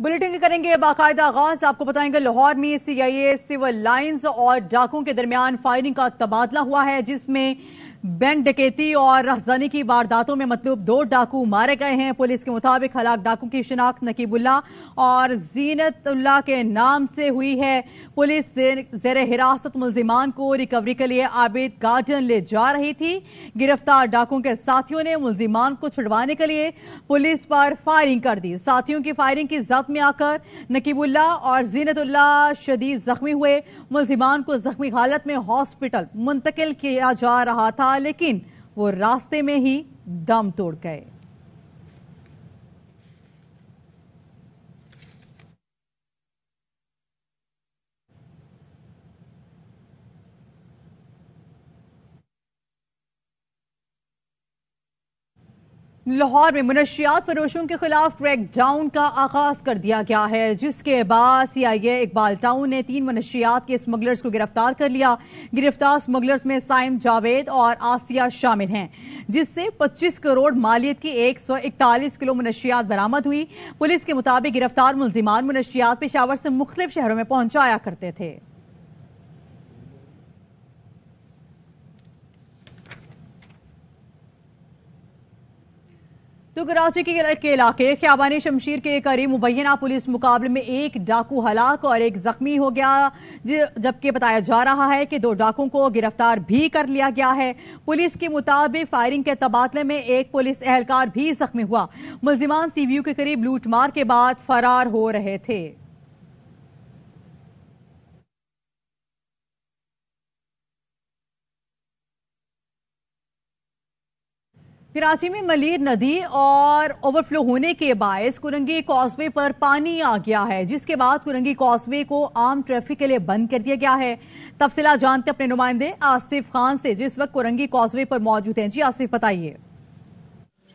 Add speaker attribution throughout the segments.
Speaker 1: Bulletin करेंगे बाकायदा आगाज। आपको बताएंगे लाहौर में सीआईए सिविल लाइंस और डाकुओं के दरमियान फायरिंग का तबादला हुआ है, जिसमें बैंक डकैती और राहज़नी की वारदातों में मतलब 2 डाकू मारे गए हैं। पुलिस के मुताबिक हलाक डाकू की शिनाख्त नकीबुल्ला और जीनतुल्लाह के नाम से हुई है। पुलिस जेर हिरासत मुल्जिमान को रिकवरी के लिए आबिद गार्डन ले जा रही थी। गिरफ्तार डाकुओं के साथियों ने मुल्जिमान को छुड़वाने के लिए पुलिस पर फायरिंग कर दी। साथियों की फायरिंग की जद में आकर नकीबुल्ला और जीनतुल्ला शदीद जख्मी हुए। मुल्जिमान को जख्मी हालत में हॉस्पिटल मुंतकिल किया जा रहा था, लेकिन वो रास्ते में ही दम तोड़ गए। लाहौर में मुनशियात फरोशों के खिलाफ क्रैकडाउन का आगाज कर दिया गया है, जिसके बाद सीआईए इकबाल टाउन ने 3 मुनशियात के स्मगलर्स को गिरफ्तार कर लिया। गिरफ्तार स्मगलर्स में साइम जावेद और आसिया शामिल हैं, जिससे 25 करोड़ मालियत की 141 किलो मुनशियात बरामद हुई। पुलिस के मुताबिक गिरफ्तार मुल्जिमान मुनशियात पेशावर से मुख्तलिफ शहरों में पहुंचाया करते थे। तो कराची के इलाके ख्याबानी शमशीर के करीब मुबैना पुलिस मुकाबले में 1 डाकू हलाक और 1 जख्मी हो गया, जबकि बताया जा रहा है कि 2 डाकुओं को गिरफ्तार भी कर लिया गया है। पुलिस के मुताबिक फायरिंग के तबादले में 1 पुलिस एहलकार भी जख्मी हुआ। मुल्जिमान सीवीयू के करीब लूटमार के बाद फरार हो रहे थे। कराची में मलीर नदी और ओवरफ्लो होने के बायस कुरंगी कॉजवे पर पानी आ गया है, जिसके बाद कुरंगी कॉजवे को आम ट्रैफिक के लिए बंद कर दिया गया है। तफसीलात जानते अपने नुमाइंदे आसिफ खान से, जिस वक्त कुरंगी कॉजवे पर मौजूद हैं। जी आसिफ, बताइए।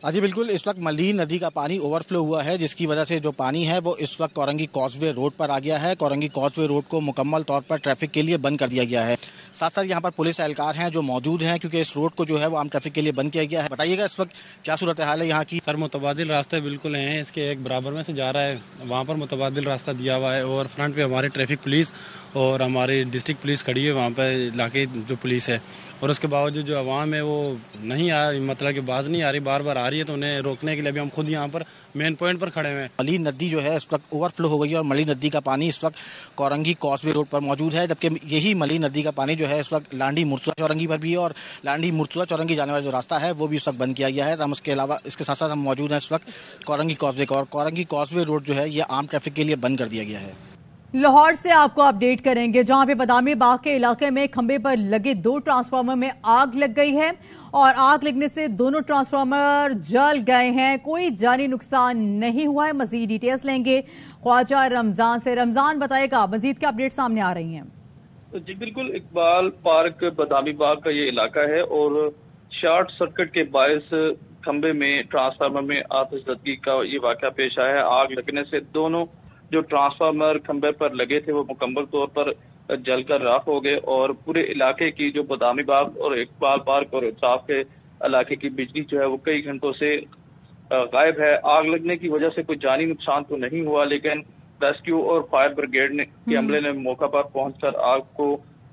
Speaker 2: जी बिल्कुल, इस वक्त मलीर नदी का पानी ओवरफ्लो हुआ है, जिसकी वजह से जो पानी है वो इस वक्त कोरंगी कॉजवे रोड पर आ गया है। कोरंगी कॉजवे रोड को मुकम्मल तौर पर ट्रैफिक के लिए बंद कर दिया गया है। साथ साथ यहाँ पर पुलिस एहलकार हैं जो मौजूद हैं, क्योंकि इस रोड को जो है वो आम ट्रैफिक के लिए बंद किया गया है। बताइएगा इस वक्त क्या सूरत हाल है यहाँ की?
Speaker 3: सर, मुतबादिल रास्ते बिल्कुल हैं, इसके एक बराबर में से जा रहा है, वहाँ पर मुतबादिल रास्ता दिया हुआ है और फ्रंट पे हमारी ट्रैफिक पुलिस और हमारी डिस्ट्रिक्ट पुलिस खड़ी है, वहाँ पर इलाके जो पुलिस है। और उसके बावजूद जो अवाम है वो नहीं आ रही, मतलब कि बाज नहीं आ रही, बार बार आ रही है, तो उन्हें रोकने के लिए अभी हम खुद यहाँ पर मेन पॉइंट पर खड़े हुए हैं।
Speaker 2: मलीर नदी जो है इस वक्त ओवरफ्लो हो गई है और मलीर नदी का पानी इस वक्त कोरंगी कॉजवे रोड पर मौजूद है, जबकि यही मलीर नदी का पानी जो है इस वक्त लांडी मुर्तुजा चौरंगी पर भी है और लांडी मुर्तुजा चौरंगी जाने वाला जो रास्ता है वो भी इस वक्त बंद किया गया है। हम उसके अलावा इसके साथ साथ हम मौजूद हैं इस वक्त कोरंगी कॉजवे का, और कोरंगी कॉजवे रोड जो है ये आम ट्रैफिक के लिए बंद कर दिया गया है।
Speaker 1: लाहौर से आपको अपडेट करेंगे, जहां पे बदामी बाग के इलाके में खंबे पर लगे 2 ट्रांसफार्मर में आग लग गई है और आग लगने से दोनों ट्रांसफार्मर जल गए हैं। कोई जानी नुकसान नहीं हुआ है। मजीद डिटेल्स लेंगे ख्वाजा रमजान से। रमजान, बताएगा मजीद क्या अपडेट सामने आ रही हैं?
Speaker 4: जी बिल्कुल, इकबाल पार्क बदामी बाग का ये इलाका है और शॉर्ट सर्किट के बायस खंबे में ट्रांसफार्मर में आतिशज़दगी का ये वाक़या पेश आया है। आग लगने से दोनों जो ट्रांसफार्मर खंबे पर लगे थे वो मुकम्मल तौर पर जलकर राख हो गए और पूरे इलाके की जो बदामी बाग और इकबाल पार्क और इंसाफ के इलाके की बिजली जो है वो कई घंटों से गायब है। आग लगने की वजह से कोई जानी नुकसान तो नहीं हुआ, लेकिन रेस्क्यू और फायर ब्रिगेड के अमले ने मौका पर पहुंचकर आग को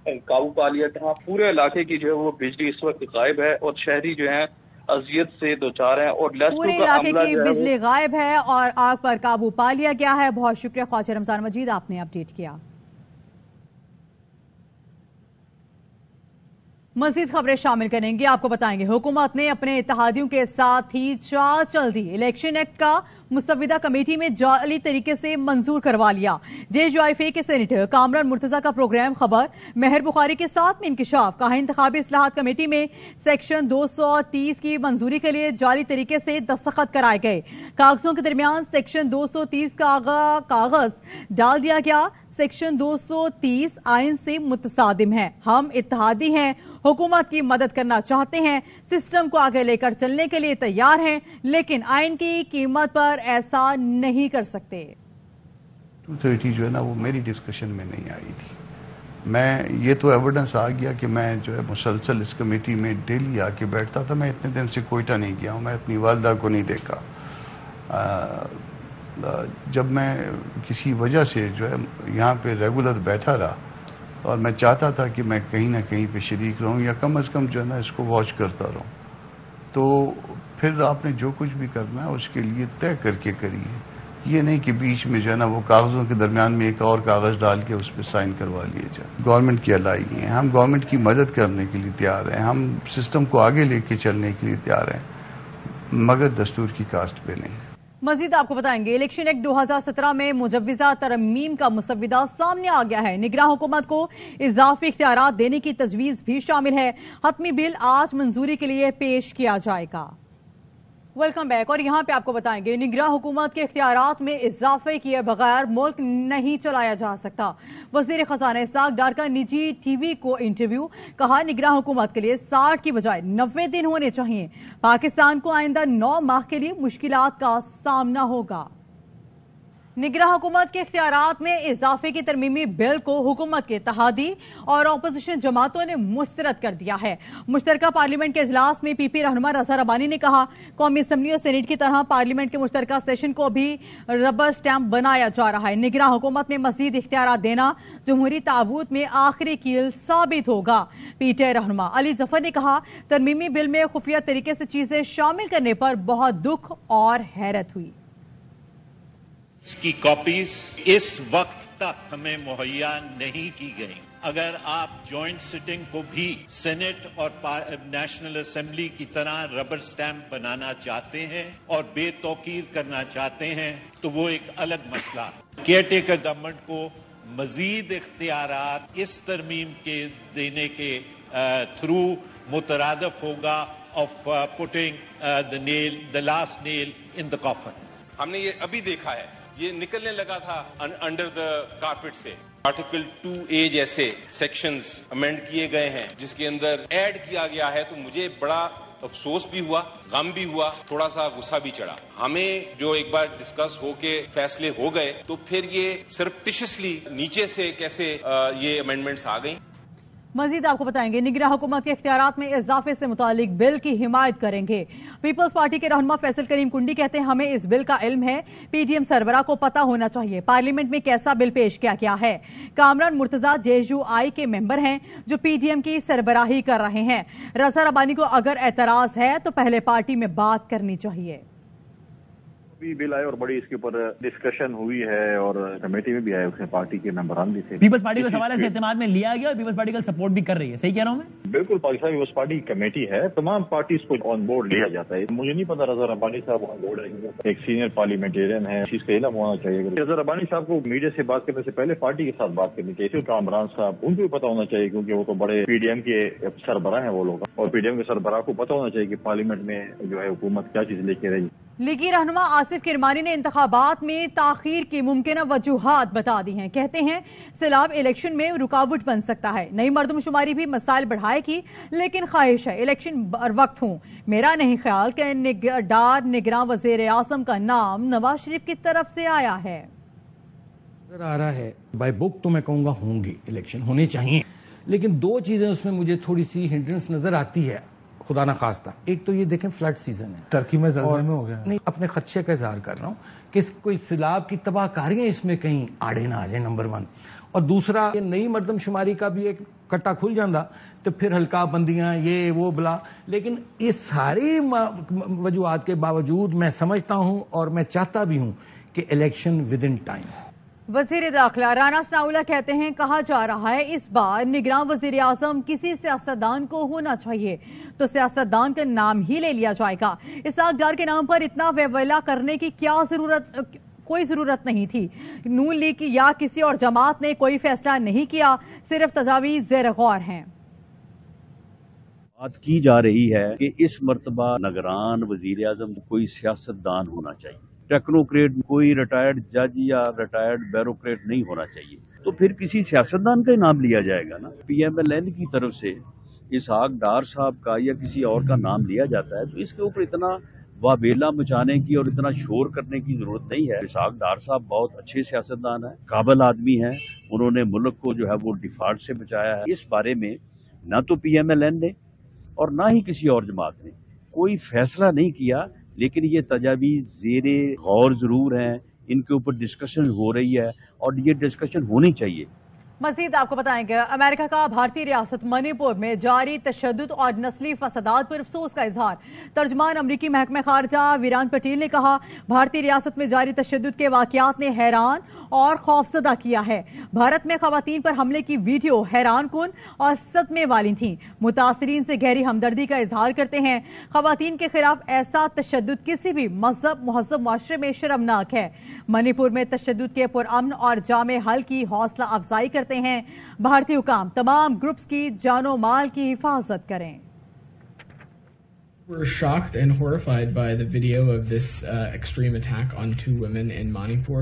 Speaker 4: काबू पा लिया। जहाँ पूरे इलाके की जो है वो बिजली इस वक्त गायब है और शहरी जो है अजियत से दो चार हैं और
Speaker 1: पूरे इलाके की बिजली गायब है और आग पर काबू पा लिया गया है। बहुत शुक्रिया ख्वाजा रमजान मजीद, आपने अपडेट किया। मजीद खबरें शामिल करेंगे, आपको बताएंगे हुकूमत ने अपने इत्तेहादियों के साथ ही चाल चल दी। इलेक्शन एक्ट का मुसव्विदा कमेटी में जाली तरीके से मंजूर करवा लिया। JJIFA के सेनेटर कामरान मुर्तजा का प्रोग्राम खबर मेहर बुखारी के साथ में इंकिशाफ। कहा इंतखाबी इस्लाहात कमेटी में सेक्शन 230 की मंजूरी के लिए जाली तरीके से दस्तखत कराए गए। कागजों के दरमियान सेक्शन 230 का कागज डाल दिया गया। सेक्शन 230 आइन से मुतसादिम है। हम इत्तेहादी हैं, हुकूमत की मदद करना चाहते हैं, सिस्टम को आगे लेकर चलने के लिए तैयार हैं, लेकिन आइन की कीमत पर ऐसा नहीं कर सकते।
Speaker 5: 230 जो है ना वो मेरी डिस्कशन में नहीं आई थी। मैं ये तो एविडेंस आ गया कि मैं जो है मुसलसल इस कमेटी में डेली आके बैठता था। मैं इतने दिन से कोयटा नहीं गया हूँ, मैं अपनी वालदा को नहीं देखा। जब मैं किसी वजह से जो है यहाँ पे रेगुलर बैठा रहा और मैं चाहता था कि मैं कहीं ना कहीं पे शरीक रहूं या कम से कम जो है ना इसको वॉच करता रहूं, तो फिर आपने जो कुछ भी करना है उसके लिए तय करके करिए। ये नहीं कि बीच में जो है ना वो कागजों के दरमियान में एक और कागज डाल के उस पर साइन करवा लिए जाए। गवर्नमेंट की अलाई है, हम गवर्नमेंट की मदद करने के लिए तैयार हैं, हम सिस्टम को आगे लेके चलने के लिए तैयार हैं, मगर दस्तूर की कास्ट पे नहीं।
Speaker 1: मजीद आपको बताएंगे, इलेक्शन एक्ट 2017 में मुजव्विजा तरमीम का मुसव्विदा सामने आ गया है। निगरान हुकूमत को इजाफी इख्तियारात देने की तजवीज भी शामिल है। हतमी बिल आज मंजूरी के लिए पेश किया जाएगा। Welcome back. और यहां पे आपको बताएंगे, निगरान हुकूमत के इख्तियारात में इजाफे किए बगैर मुल्क नहीं चलाया जा सकता। वजीर खजाना इसाक डार का निजी टीवी को इंटरव्यू, कहा निगरान हुकूमत के लिए 60 की बजाय 90 दिन होने चाहिए। पाकिस्तान को आइंदा 9 माह के लिए मुश्किलात का सामना होगा। निगरान हुकूमत के इख्तियारात में इजाफे की तरमीमी बिल को हुकूमत के इत्तेहादी और अपोजिशन जमातों ने मुस्तरद कर दिया है। मुश्तरका पार्लियामेंट के इजलास में पीपी रहनुमा रजा रबानी ने कहा, कौमी असम्बली और सेनेट की तरह पार्लियामेंट के मुश्तरका सेशन को भी रबर स्टैंप बनाया जा रहा है। निगरान हुकूमत में मजीद इख्तियारात देना जमहूरी ताबूत में आखिरी कील साबित होगा। पीटी रहनुमा अली जफर ने कहा, तरमीमी बिल में खुफिया तरीके से चीजें शामिल करने पर बहुत दुख और हैरत हुई।
Speaker 6: इसकी कॉपीज इस वक्त तक हमें मुहैया नहीं की गई। अगर आप जॉइंट सिटिंग को भी सेनेट और नेशनल असेंबली की तरह रबर स्टैंप बनाना चाहते हैं और बेतौकीर करना चाहते हैं तो वो एक अलग मसला। केयरटेकर गवर्नमेंट को मजीद इख्तियारात इस तरमीम के देने के थ्रू मुतरादफ होगा of putting the last nail in the coffin.
Speaker 7: हमने ये अभी देखा है, ये निकलने लगा था अंडर द कारपेट से। आर्टिकल 2A जैसे सेक्शंस अमेंड किए गए हैं जिसके अंदर ऐड किया गया है, तो मुझे बड़ा अफसोस भी हुआ, गम भी हुआ, थोड़ा सा गुस्सा भी चढ़ा। हमें जो एक बार डिस्कस होके फैसले हो गए तो फिर ये सरप्टिशियसली नीचे से कैसे ये अमेंडमेंट्स आ गई।
Speaker 1: मजीद आपको बताएंगे, निगरान हुकूमत के इख्तियारात में इजाफे से मुतालिक बिल की हिमायत करेंगे। पीपल्स पार्टी के रहनुमा फैसल करीम कुंडी कहते हैं, हमें इस बिल का इल्म है, पीडीएम सरबराह को पता होना चाहिए पार्लियामेंट में कैसा बिल पेश किया गया है। कामरान मुर्तजा JUI के मेंबर हैं जो पीडीएम की सरबराही कर रहे हैं। रजा रबानी को अगर एतराज है तो पहले पार्टी में बात करनी चाहिए।
Speaker 8: बिल आए और बड़ी इसके ऊपर डिस्कशन हुई है और कमेटी में भी आए, उसमें पार्टी के मेंबरान भी थे।
Speaker 9: पीपल्स पार्टी को सवाल से इत्तेमाद में लिया गया और पीपल्स पार्टी का सपोर्ट भी कर रही है, सही कह रहा हूं मैं?
Speaker 8: बिल्कुल, पाकिस्तान पीपल्स पार्टी कमेटी है, तमाम पार्टी को ऑन बोर्ड लिया जाता है। मुझे नहीं पता रजा रबानी साहब ऑन बोर्ड है, एक सीनियर पार्लियामेंटेरियन है, चीज का इल्म होना चाहिए। रजा रबानी साहब को मीडिया से बात करने से पहले पार्टी के साथ बात करनी चाहिए। कामरान साहब, उनको भी पता होना चाहिए क्योंकि वो तो बड़े पीडीएम के सरबराह हैं वो लोग, और पीडीएम के सरबराह को पता होना चाहिए कि पार्लियामेंट में जो है हुकूमत क्या चीज लेके रही।
Speaker 1: लीगी रहनुमा आसिफ किरमानी ने इंतखाबात में ताखीर की मुमकिन वजूहात बता दी हैं। कहते हैं सैलाब इलेक्शन में रुकावट बन सकता है, नई मर्दमशुमारी भी मसाइल बढ़ाएगी, लेकिन ख्वाहिश है इलेक्शन बर वक्त हूं। मेरा नहीं ख्याल कि निगरान वजीर आजम का नाम नवाज शरीफ की तरफ से आया है।
Speaker 9: नजर आ रहा है बाय बुक तो मैं कहूंगा होंगी, इलेक्शन होने चाहिए, लेकिन दो चीजें उसमें मुझे थोड़ी सी हिंड्रेंस नजर आती है, खुदा ना खास्ता। एक तो ये देखें फ्लड सीजन है,
Speaker 10: टर्की में ज़लज़ले में हो गया।
Speaker 9: नहीं, अपने खदशे का इजहार कर रहा हूँ कि कोई सैलाब की तबाहकारियां इसमें कहीं आड़े ना आ जाए, नंबर 1। और दूसरा, ये नई मर्दमशुमारी का भी एक कट्टा खुल जाता तो फिर हल्का बंदियां ये वो बला। लेकिन इस सारी वजूहात के बावजूद मैं समझता हूं और मैं चाहता भी हूं कि इलेक्शन विद इन टाइम।
Speaker 1: वजीर दाखिला राना सनाउल्लाह कहते हैं, कहा जा रहा है इस बार निगरान वजीर आजम किसी सियासतदान को होना चाहिए तो सियासतदान का नाम ही ले लिया जाएगा। इसाक डार के नाम पर इतना वेवला करने की क्या जरूरत, कोई जरूरत नहीं थी। नून लीग या किसी और जमात ने कोई फैसला नहीं किया, सिर्फ तजावीज ज़ेर गौर हैं।
Speaker 11: बात की जा रही है कि इस मर्तबा निगरान वजीर आजम कोई सियासतदान होना चाहिए, टेक्नोक्रेट, कोई रिटायर्ड जज या रिटायर्ड ब्यूरोक्रेट नहीं होना चाहिए। तो फिर किसी सियासतदान का ही नाम लिया जाएगा ना। PMLN की तरफ से इसहाक डार साहब का या किसी और का नाम लिया जाता है तो इसके ऊपर इतना वाबेला मचाने की और इतना शोर करने की जरूरत नहीं है। इसहाक डार साहब बहुत अच्छे सियासतदान हैं, काबिल आदमी हैं, उन्होंने मुल्क को जो है वो डिफॉल्ट से बचाया है। इस बारे में ना तो PMLN ने और ना ही किसी और जमात ने कोई फैसला नहीं किया, लेकिन ये तजावीज़ ज़ेरे गौर जरूर हैं, इनके ऊपर डिस्कशन हो रही है और ये डिस्कशन होनी चाहिए।
Speaker 1: मजीद आपको बताएंगे, अमेरिका का भारतीय रियासत मणिपुर में जारी तशद्दुद और नस्ली फसादात पर अफसोस का इजहार। तर्जमान अमरीकी महकमा खारजा वीरान पटेल ने कहा, भारतीय रियासत में जारी तशद्दुद के वाकयात ने हैरान और खौफजदा किया है। भारत में खवातीन पर हमले की वीडियो हैरान कुन और सदमे वाली थी। मुतासरीन से गहरी हमदर्दी का इजहार करते हैं। खवातीन के खिलाफ ऐसा तशद्दुद किसी भी मजहब मुहज़्ज़ब मुआशरे में शर्मनाक है। मणिपुर में तशद्दुद के पुरअमन और जामे हल की हौसला अफजाई करते हैं। भारतीय हुकाम तमाम ग्रुप्स की जानो माल की हिफाजत करें।
Speaker 10: We're shocked and horrified by the video of this extreme attack on 2 women in Manipur.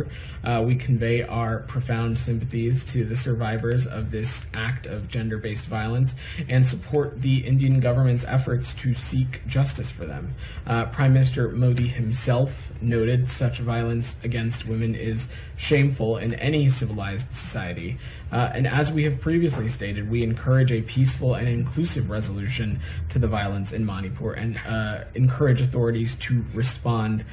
Speaker 10: We convey our profound sympathies to the survivors of this act of gender-based violence and support the Indian government's efforts to seek justice for them. Prime Minister Modi himself noted such violence against women is shameful in any civilized society. And as we have previously stated, we encourage a peaceful and inclusive resolution to the violence in Manipur and encourage authorities to respond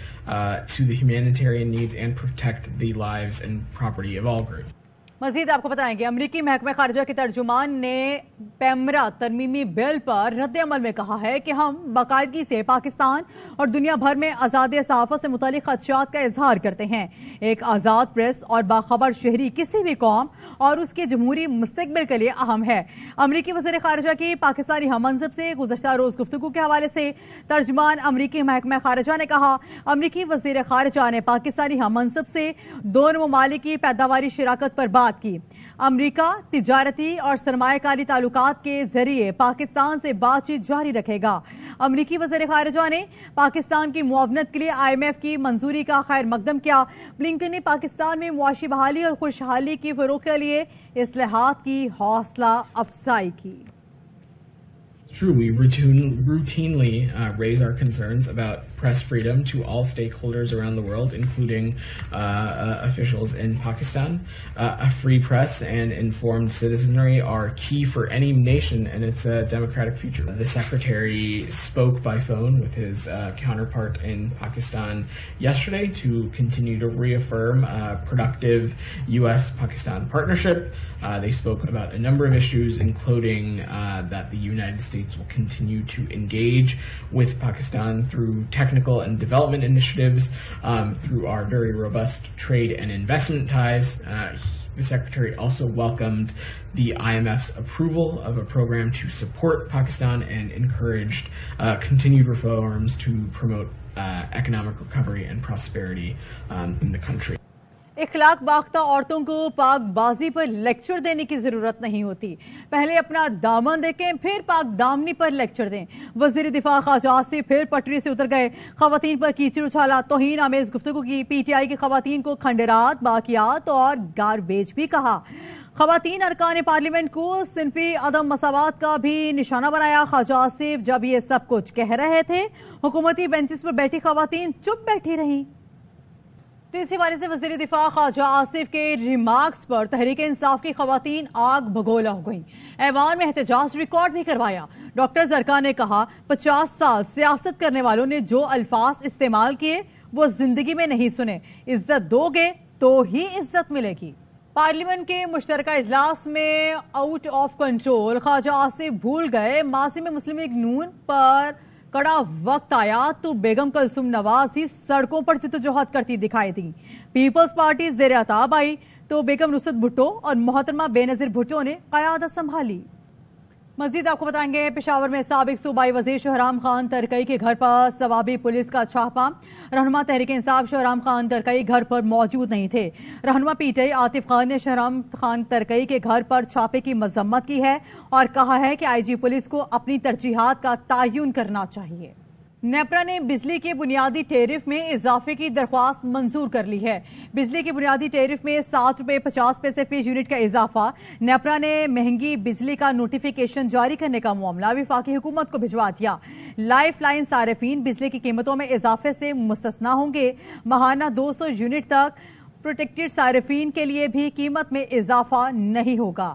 Speaker 10: to the humanitarian needs and protect the lives and property of all groups.
Speaker 1: मजीद आपको बताएंगे, अमरीकी महकमा खारजा के तर्जुमान ने PEMRA तरमीमी bill पर रद्द-ए-अमल में कहा है कि हम बाकायदगी से पाकिस्तान और दुनिया भर में आज़ादी सहाफ़त से मुतालिक खदशात का इजहार करते हैं। एक आज़ाद प्रेस और बाखबर शहरी किसी भी कौम और उसके जमहूरी मुस्तकबिल के लिए अहम है। अमरीकी वज़ीर खारजा की पाकिस्तानी हममंसब से गुज़श्ता रोज़ गुफ्तगू के हवाले से तर्जुमान अमरीकी महकमा खारजा ने कहा, अमरीकी वज़ीर खारजा ने पाकिस्तानी हममंसब से दोनों ममालिक की पैदावारी शराकत पर बात की। अमरीका तिजारती और सरमायाकारी ताल्लुकात के जरिए पाकिस्तान से बातचीत जारी रखेगा। अमरीकी वज़ीर खारजा ने पाकिस्तान की मुआवनत के लिए IMF की मंजूरी का खैर मकदम किया। ब्लिंकन ने पाकिस्तान में मुआशी बहाली और खुशहाली की फरोग के लिए इस्लाहात की हौसला अफजाई की।
Speaker 10: True, we routinely raise our concerns about press freedom to all stakeholders around the world, including officials in Pakistan. A free press and informed citizenry are key for any nation and its democratic future. The Secretary spoke by phone with his counterpart in Pakistan yesterday to continue to reaffirm a productive U.S.-Pakistan partnership. They spoke about a number of issues, including that the United States will continue to engage with Pakistan through technical and development initiatives, through our very robust trade and investment ties. The Secretary also welcomed the IMF's approval of a program to support Pakistan and encouraged continued reforms to promote economic recovery and prosperity in the country.
Speaker 1: इखलाक बाख्ता औरतों को पाकबाजी पर lecture देने की जरूरत नहीं होती। पहले अपना दामन देखें, फिर पाक दामनी पर लेक्चर दें। वजीर दिफा ख्वाजा आसिफ फिर पटरी से उतर गए। खवातीन पर कीचड़ उछाला, तौहीन आमेज गुफ्तगू की। PTI की खवातीन को खंडरात, बाकियात और गारबेज भी कहा। खवातीन अरकान पार्लियामेंट को सिनफी अदम मसावात का भी निशाना बनाया। ख्वाजा आसिफ जब ये सब कुछ कह रहे थे, हुकूमती बेंचेस पर बैठी खवातीन चुप बैठी रहीं। तो इसी हवाले से वज़ीर दिफा ख्वाजा आसिफ के रिमार्क्स पर तहरीक इंसाफ की खवातीन आग भगोला हो गई। ऐवान में एहतजाज रिकॉर्ड भी करवाया। डॉक्टर जरका ने कहा, 50 साल सियासत करने वालों ने जो अल्फाज इस्तेमाल किए वो जिंदगी में नहीं सुने। इज्जत दोगे तो ही इज्जत मिलेगी। पार्लियामेंट के मुश्तरका इजलास में out of control Khawaja Asif भूल गए माजी में मुस्लिम लीग नून पर कड़ा वक्त आया तो बेगम कुलसुम नवाज ही सड़कों पर जद्दोजहद करती दिखाई दी। पीपल्स पार्टी ज़ेर अताब आई तो बेगम नुसरत भुट्टो और मोहतरमा बेनजीर भुट्टो ने क़यादत संभाली। मजीद आपको बताएंगे, पेशावर में साबिक सूबाई वजीर शहराम खान तरकई के घर पर सवाबी पुलिस का छापा। रहनुमा तहरीक इंसाफ शहराम खान तरकई घर पर मौजूद नहीं थे। रहनुमा PTI आतिफ खान ने शहराम खान तरकई के घर पर छापे की मजम्मत की है और कहा है कि IG पुलिस को अपनी तरजीहात का तयन करना चाहिए। नेपरा ने बिजली के बुनियादी टैरिफ में इजाफे की दरख्वास्त मंजूर कर ली है। बिजली के बुनियादी टैरिफ में 7 रुपये 50 पैसे फी यूनिट का इजाफा। नेपरा ने महंगी बिजली का नोटिफिकेशन जारी करने का मामला वफाकी हुकूमत को भिजवा दिया। लाइफ लाइन सारिफीन बिजली की कीमतों में इजाफे से मुस्तस्ना होंगे। माहाना 200 यूनिट तक प्रोटेक्टेड सारिफीन के लिए भी कीमत में इजाफा नहीं होगा।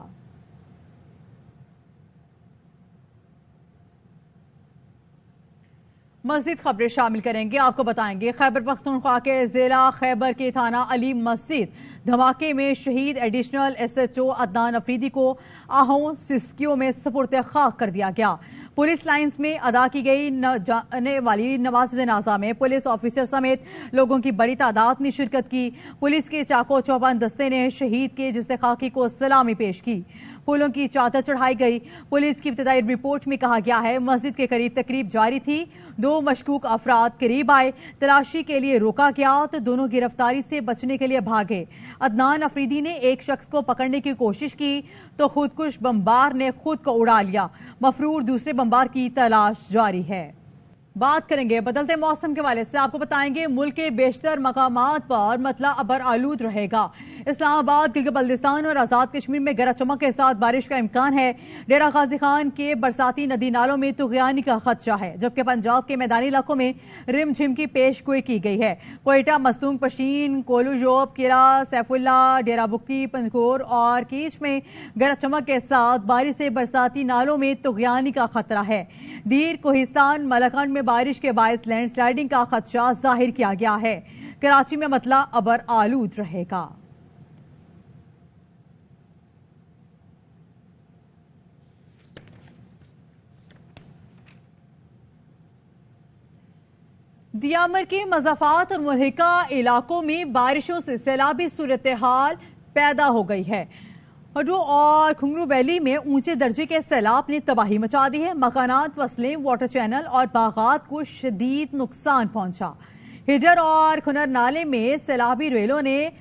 Speaker 1: मज़ीद खबरें शामिल करेंगे, आपको बताएंगे खैबर पख्तूनख्वा के जिला खैबर के थाना अली मस्जिद धमाके में शहीद एडिशनल SHO अदनान अफरीदी को आहों सिस्कियों में सुपुर्द खाक कर दिया गया। पुलिस लाइंस में अदा की गई जाने वाली नमाज जनाजा में पुलिस ऑफिसर समेत लोगों की बड़ी तादाद ने शिरकत की। पुलिस के चाको चौबंद दस्ते ने शहीद के जिस्से खाकी को सलामी पेश की। फूलों की चादर चढ़ाई गई। पुलिस की इब्तदाई रिपोर्ट में कहा गया है मस्जिद के करीब तकरीब जारी थी। 2 मशकूक अफराद करीब आए, तलाशी के लिए रोका गया तो दोनों गिरफ्तारी से बचने के लिए भागे। अदनान अफरीदी ने एक शख्स को पकड़ने की कोशिश की तो खुदकुश बमबार ने खुद को उड़ा लिया। मफरूर दूसरे बमबार की तलाश जारी है। बात करेंगे बदलते मौसम के हवाले से, आपको बताएंगे मुल्क के बेशतर मकामात पर मतला अबर आलूद रहेगा। इस्लामाबाद, गिलगित बल्तिस्तान और आजाद कश्मीर में गरज चमक के साथ बारिश का इम्कान है। डेरा गाजी खान के बरसाती नदी नालों में तुगयानी का खदशा है, जबकि पंजाब के मैदानी इलाकों में रिमझिम की पेशगोई की गई है। कोयटा, मस्तूंग, पशीन, कोलूजोब, किला, सैफुल्ला, डेरा बुक्की, पंजकोर और कीच में गरज चमक के साथ बारिश से बरसाती नालों में तुगयानी का खतरा है। दीर, कोहिस्तान, मलखंड में बारिश के बायस लैंडस्लाइडिंग का खदशा जाहिर किया गया है। कराची में मतला अबर आलूद रहेगा। दियामर के मज़ाफात और मुल्हिका इलाकों में बारिशों से सैलाबी सूरत हाल पैदा हो गई है। हड्रू और खुंगरू वैली में ऊंचे दर्जे के सैलाब ने तबाही मचा दी है। मकानात, फसलें, वाटर चैनल और बागात को शदीद नुकसान पहुंचा। हिडर और खुनर नाले में सैलाबी रेलों ने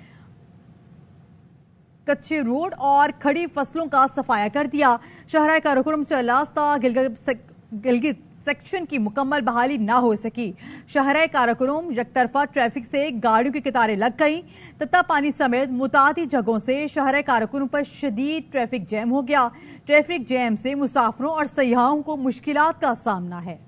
Speaker 1: कच्चे रोड और खड़ी फसलों का सफाया कर दिया। शहरा काराकोरम चलास्ता गिलगित सेक्शन की मुकम्मल बहाली ना हो सकी। शहर काराकोरम यकतरफा ट्रैफिक से गाड़ियों की कतारें लग गई। तत्ता पानी समेत मुतादी जगहों से शहर काराकोरम पर शदीद ट्रैफिक जैम हो गया। ट्रैफिक जैम से मुसाफिरों और सयाहों को मुश्किलात का सामना है।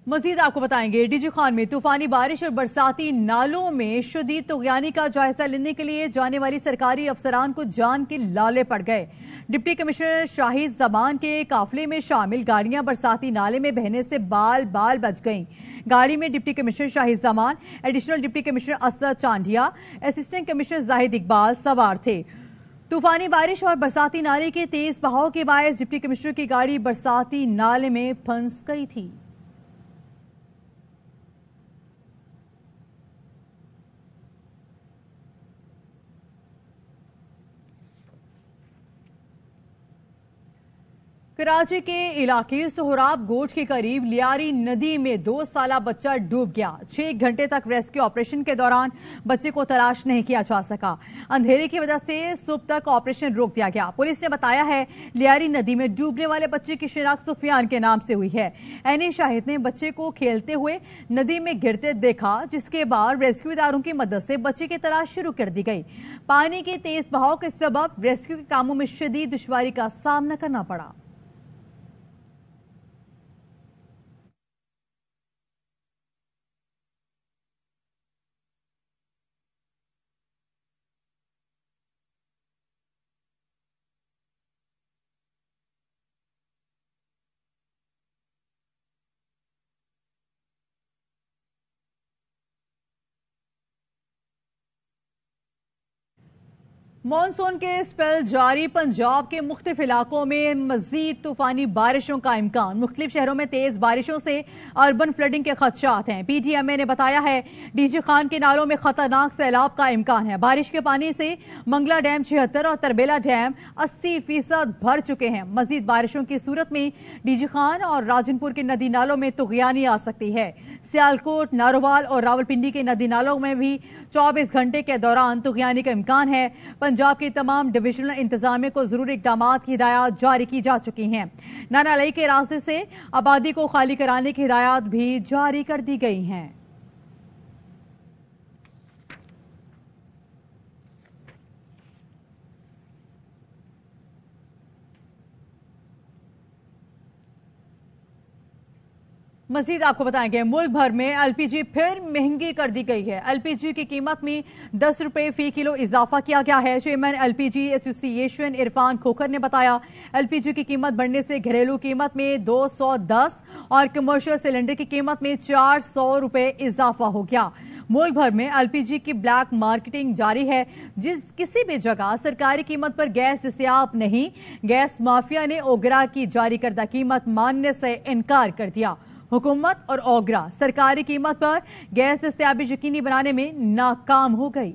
Speaker 1: मजीद आपको बताएंगे डीजी खान में तूफानी बारिश और बरसाती नालों में शदीद तुगयानी का जायजा लेने के लिए जाने वाली सरकारी अफसरान को जान के लाले पड़ गए। डिप्टी कमिश्नर शाहिद जमान के काफिले में शामिल गाड़ियां बरसाती नाले में बहने से बाल बाल बच गईं। गाड़ी में deputy commissioner Shahid Zaman, additional deputy commissioner Asad Chandia, assistant commissioner Zahid Iqbal सवार थे। तूफानी बारिश और बरसाती नाले के तेज बहाव के बायस डिप्टी कमिश्नर की गाड़ी बरसाती नाले में फंस गई थी। कराची के इलाके सोहराब गोट के करीब लियारी नदी में 2 साला बच्चा डूब गया। 6 घंटे तक रेस्क्यू ऑपरेशन के दौरान बच्चे को तलाश नहीं किया जा सका। अंधेरे की वजह से सुबह तक ऑपरेशन रोक दिया गया। पुलिस ने बताया है लियारी नदी में डूबने वाले बच्चे की शिनाख्त सुफियान के नाम से हुई है। एनी शाहिद ने बच्चे को खेलते हुए नदी में गिरते देखा, जिसके बाद रेस्क्यू इदारों की मदद से बच्चे की तलाश शुरू कर दी गई। पानी के तेज बहाव के सबब रेस्क्यू के कामों में शदीद दुश्वारी का सामना करना पड़ा। मानसून के स्पेल जारी, पंजाब के मुख्तलिफ इलाकों में मजीद तूफानी बारिशों का इम्कान। मुख्तलिफ शहरों में तेज बारिशों से अर्बन फ्लडिंग के खदशात हैं। PTMA ने बताया है डीजी खान के नालों में खतरनाक सैलाब का इम्कान है। बारिश के पानी से मंगला डैम 76 और तरबेला डैम 80% भर चुके हैं। मजीद बारिशों की सूरत में डीजी खान और राजनपुर के नदी नालों में तुगयानी आ सकती है। सियालकोट, नारोवाल और रावलपिंडी के नदी नालों में भी 24 घंटे के दौरान तुगयानी का इम्कान है। पंजाब की तमाम डिविजनल इंतजामिया को जरूरी इकदाम की हिदायत जारी की जा चुकी हैं। नानालई के रास्ते से आबादी को खाली कराने की हिदायत भी जारी कर दी गई हैं। मजीद आपको बताएंगे, मुल्क भर में एलपीजी फिर महंगी कर दी गई है। एलपीजी की कीमत में 10 रुपए फी किलो इजाफा किया गया है। Chairman LPG association Irfan Khokhar ने बताया, एलपीजी की कीमत बढ़ने से घरेलू कीमत में 210 और कमर्शियल सिलेंडर की कीमत में 400 रुपए इजाफा हो गया। मुल्क भर में एलपीजी की ब्लैक मार्केटिंग जारी है। किसी भी जगह सरकारी कीमत पर गैस दस्तयाब नहीं। गैस माफिया ने ओगरा की जारी करदा कीमत मानने से इनकार कर दिया। हुकूमत और ओगरा सरकारी कीमत पर गैस दस्तयाबी यकीनी बनाने में नाकाम हो गई।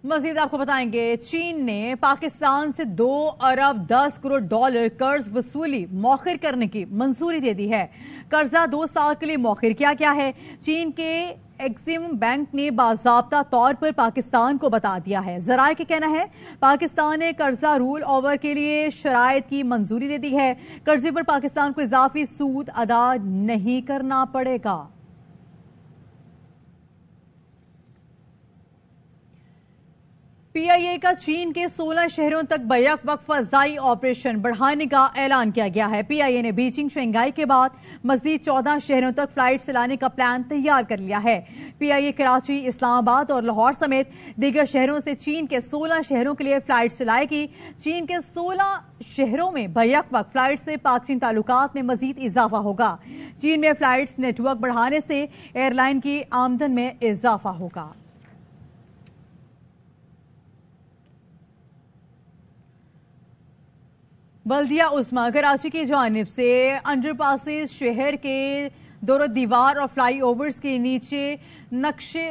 Speaker 1: मजीद आपको बताएंगे, चीन ने पाकिस्तान से 2 अरब 10 करोड़ डॉलर कर्ज वसूली मौखिर करने की मंजूरी दे दी है। कर्जा 2 साल के लिए मौखिर किया गया है। चीन के एक्सिम बैंक ने बाज़ाब्ता तौर पर पाकिस्तान को बता दिया है। जराये का कहना है, पाकिस्तान ने कर्जा रूल ओवर के लिए शराइत की मंजूरी दे दी है। कर्जे पर पाकिस्तान को इजाफी सूद अदा नहीं करना पड़ेगा। पीआईए का चीन के 16 शहरों तक बैक वक्त फजाई ऑपरेशन बढ़ाने का ऐलान किया गया है। पीआईए ने बीजिंग शंघाई के बाद मजीद 14 शहरों तक फ्लाइट चलाने का प्लान तैयार कर लिया है। पीआईए कराची, इस्लामाबाद और लाहौर समेत दीगर शहरों से चीन के 16 शहरों के लिए फ्लाइट चलाएगी। चीन के 16 शहरों में बैक वक्त फ्लाइट से पाक चीन ताल्लुकात में मजीद इजाफा होगा। चीन में फ्लाइट्स नेटवर्क बढ़ाने से एयरलाइन की आमदन में इजाफा होगा। बल्दिया उस्मा कराची की जानिब से अंडरपासेस, शहर के दोरो दीवार और फ्लाईओवर्स के नीचे नक्शे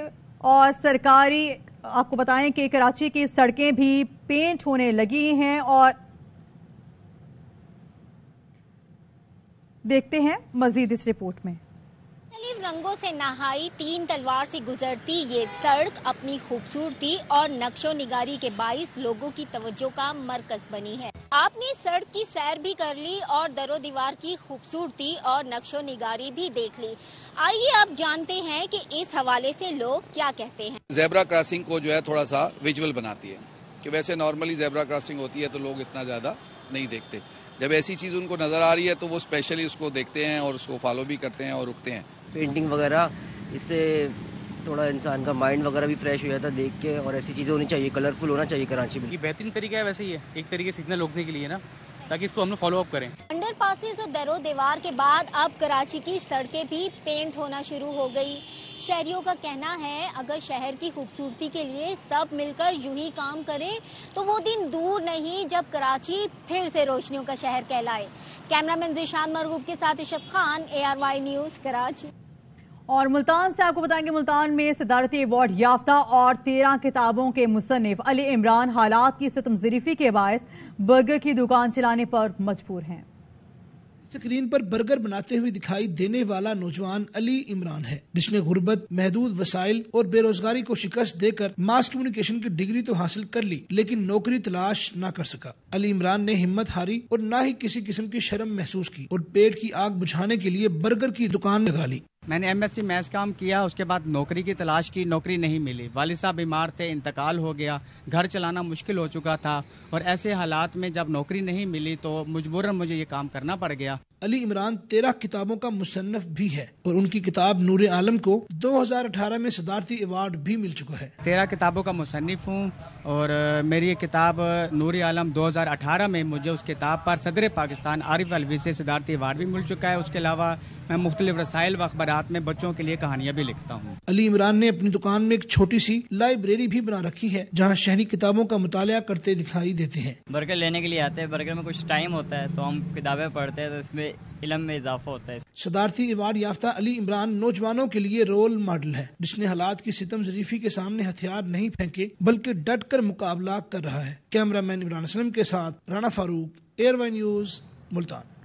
Speaker 1: और सरकारी, आपको बताएं कि कराची की सड़कें भी पेंट होने लगी हैं। और देखते हैं मजीद इस रिपोर्ट में।
Speaker 12: रंगों से नहाई 3 तलवार से गुजरती ये सड़क अपनी खूबसूरती और नक्शो निगारी के बाइस लोगों की तवज्जो का मरकज बनी है। आपने सड़क की सैर भी कर ली और दरो दीवार की खूबसूरती और नक्शो निगारी भी देख ली। आइए अब जानते हैं कि इस हवाले से लोग क्या कहते हैं।
Speaker 13: ज़ेब्रा क्रॉसिंग को जो है थोड़ा सा विजुअल बनाती है कि वैसे नॉर्मली ज़ेब्रा क्रॉसिंग होती है तो लोग इतना ज़्यादा नहीं देखते। जब ऐसी चीज़ उनको नज़र आ रही है तो वो स्पेशली उसको देखते हैं और उसको फॉलो भी करते हैं और रुकते हैं।
Speaker 14: पेंटिंग वगैरह, इससे थोड़ा इंसान का माइंड वगैरह भी फ्रेश हो जाता है देख के, और ऐसी चीज़ें होनी चाहिए, कलरफुल होना चाहिए कराची में।
Speaker 15: ये बेहतरीन तरीका है वैसे, ये एक तरीके से सिग्नल रोकने के लिए ना, ताकि इसको हम लोग फॉलो अप करें।
Speaker 12: अंडर पासेस और दरो दीवार के बाद अब कराची की सड़कें भी पेंट होना शुरू हो गई। शहरियों का कहना है, अगर शहर की खूबसूरती के लिए सब मिलकर यूं ही काम करें तो वो दिन दूर नहीं जब कराची फिर से रोशनियों का शहर कहलाए। कैमरामैन ज़ीशान मरगूब के साथ इशरत खान, ARY न्यूज़, कराची।
Speaker 1: और मुल्तान से आपको बताएंगे, मुल्तान में सदारती अवार्ड याफ्ता और 13 किताबों के मुसन्निफ अली इमरान हालात की सितमज़रीफ़ी के बायस बर्गर की दुकान चलाने पर मजबूर हैं।
Speaker 16: स्क्रीन पर बर्गर बनाते हुए दिखाई देने वाला नौजवान अली इमरान है, जिसने गुर्बत, महदूद वसाइल और बेरोजगारी को शिकस्त देकर मास कम्युनिकेशन की डिग्री तो हासिल कर ली, लेकिन नौकरी तलाश न कर सका। अली इमरान ने हिम्मत हारी और न ही किसी किस्म की शर्म महसूस की और पेट की आग बुझाने के लिए बर्गर की दुकान लगा ली।
Speaker 15: मैंने MSc मैथ्स काम किया, उसके बाद नौकरी की तलाश की, नौकरी नहीं मिली। वालिद साहब बीमार थे, इंतकाल हो गया, घर चलाना मुश्किल हो चुका था, और ऐसे हालात में जब नौकरी नहीं मिली तो मजबूरन मुझे ये काम करना पड़ गया।
Speaker 16: अली इमरान 13 किताबों का मुसन्नफ भी है और उनकी किताब नूर आलम को 2018 में सदारती अवार्ड भी मिल चुका है।
Speaker 15: 13 किताबों का मुसन्निफ हूँ और मेरी ये किताब नूर आलम 2018 में मुझे उस किताब पर सदर पाकिस्तान आरिफ अलवी से सदारती अवार्ड भी मिल चुका है। उसके अलावा मैं मुख्तलिफ रसाइल व अखबारात में बच्चों के लिए कहानियाँ भी लिखता हूँ। अली
Speaker 16: इमरान ने अपनी दुकान में एक छोटी सी लाइब्रेरी भी बना रखी है, जहाँ शहरी किताबों का मुतालिया करते दिखाई देते हैं।
Speaker 17: बर्गर लेने के लिए आते हैं, बर्गर में कुछ टाइम होता है तो हम किताबें पढ़ते हैं, तो इसमें इल्म में इजाफा होता है।
Speaker 16: सदारती अवार्ड याफ्ता अली इमरान नौजवानों के लिए रोल मॉडल है, जिसने हालात की सितम ज़रीफी के सामने हथियार नहीं फेंके बल्कि डट कर मुकाबला कर रहा है। कैमरामैन इमरान असलम के साथ राना फारूक, ARY न्यूज़, मुल्तान।